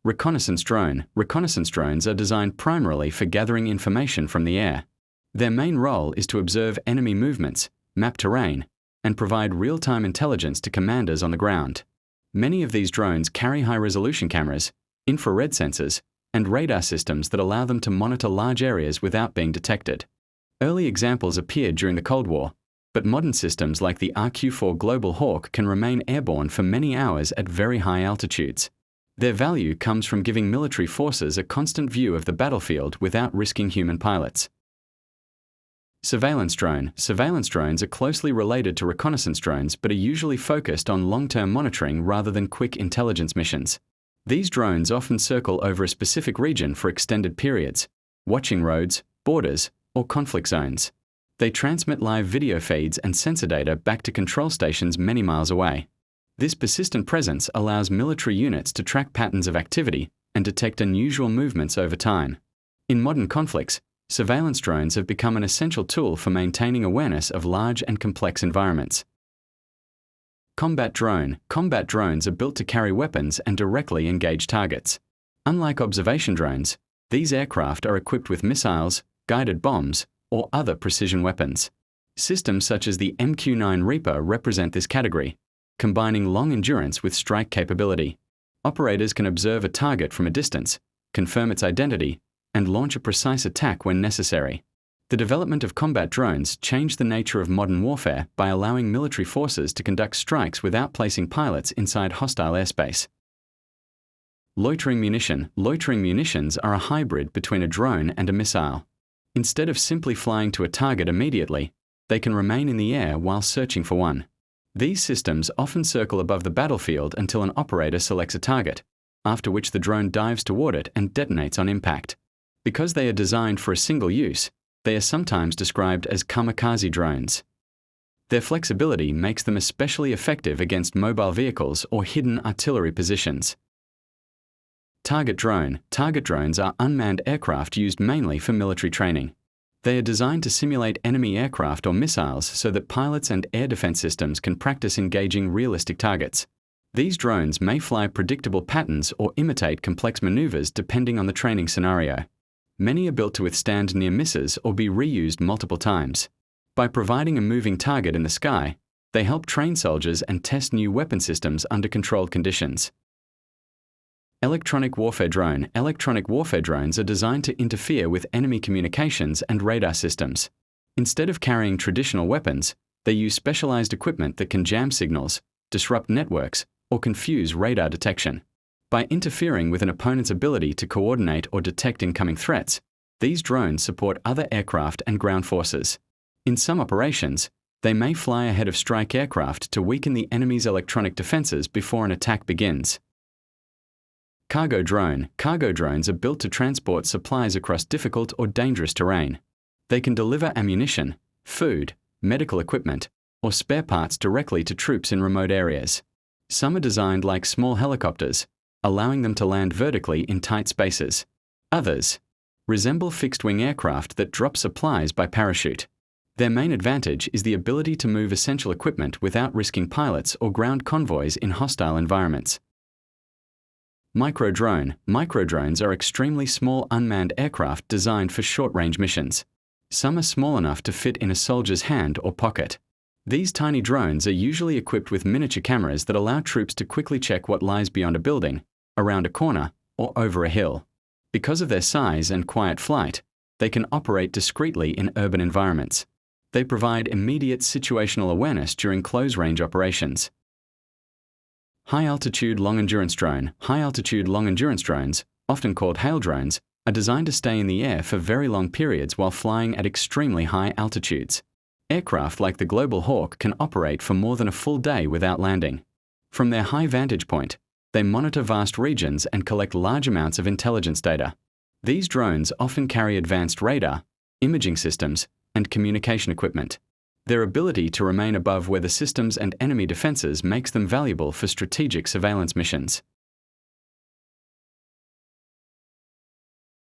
Reconnaissance drone. Reconnaissance drones are designed primarily for gathering information from the air. Their main role is to observe enemy movements, map terrain, and provide real-time intelligence to commanders on the ground. Many of these drones carry high-resolution cameras, infrared sensors, and radar systems that allow them to monitor large areas without being detected. Early examples appeared during the Cold War, but modern systems like the RQ-4 Global Hawk can remain airborne for many hours at very high altitudes. Their value comes from giving military forces a constant view of the battlefield without risking human pilots. Surveillance drone. Surveillance drones are closely related to reconnaissance drones but are usually focused on long-term monitoring rather than quick intelligence missions. These drones often circle over a specific region for extended periods, watching roads, borders, or conflict zones. They transmit live video feeds and sensor data back to control stations many miles away. This persistent presence allows military units to track patterns of activity and detect unusual movements over time. In modern conflicts, surveillance drones have become an essential tool for maintaining awareness of large and complex environments. Combat drone. Combat drones are built to carry weapons and directly engage targets. Unlike observation drones, these aircraft are equipped with missiles, guided bombs, or other precision weapons. Systems such as the MQ-9 Reaper represent this category, combining long endurance with strike capability. Operators can observe a target from a distance, confirm its identity, and launch a precise attack when necessary. The development of combat drones changed the nature of modern warfare by allowing military forces to conduct strikes without placing pilots inside hostile airspace. Loitering munition. Loitering munitions are a hybrid between a drone and a missile. Instead of simply flying to a target immediately, they can remain in the air while searching for one. These systems often circle above the battlefield until an operator selects a target, after which the drone dives toward it and detonates on impact. Because they are designed for a single use, they are sometimes described as kamikaze drones. Their flexibility makes them especially effective against mobile vehicles or hidden artillery positions. Target drone. Target drones are unmanned aircraft used mainly for military training. They are designed to simulate enemy aircraft or missiles so that pilots and air defense systems can practice engaging realistic targets. These drones may fly predictable patterns or imitate complex maneuvers depending on the training scenario. Many are built to withstand near misses or be reused multiple times. By providing a moving target in the sky, they help train soldiers and test new weapon systems under controlled conditions. Electronic warfare drone. Electronic warfare drones are designed to interfere with enemy communications and radar systems. Instead of carrying traditional weapons, they use specialized equipment that can jam signals, disrupt networks, or confuse radar detection. By interfering with an opponent's ability to coordinate or detect incoming threats, these drones support other aircraft and ground forces. In some operations, they may fly ahead of strike aircraft to weaken the enemy's electronic defenses before an attack begins. Cargo drone. Cargo drones are built to transport supplies across difficult or dangerous terrain. They can deliver ammunition, food, medical equipment, or spare parts directly to troops in remote areas. Some are designed like small helicopters, allowing them to land vertically in tight spaces. Others resemble fixed-wing aircraft that drop supplies by parachute. Their main advantage is the ability to move essential equipment without risking pilots or ground convoys in hostile environments. Micro-drone. Micro-drones are extremely small unmanned aircraft designed for short-range missions. Some are small enough to fit in a soldier's hand or pocket. These tiny drones are usually equipped with miniature cameras that allow troops to quickly check what lies beyond a building, around a corner, or over a hill. Because of their size and quiet flight, they can operate discreetly in urban environments. They provide immediate situational awareness during close-range operations. High-altitude long-endurance drone. High-altitude long-endurance drones, often called hail drones, are designed to stay in the air for very long periods while flying at extremely high altitudes. Aircraft like the Global Hawk can operate for more than a full day without landing. From their high vantage point, they monitor vast regions and collect large amounts of intelligence data. These drones often carry advanced radar, imaging systems, and communication equipment. Their ability to remain above weather systems and enemy defenses makes them valuable for strategic surveillance missions.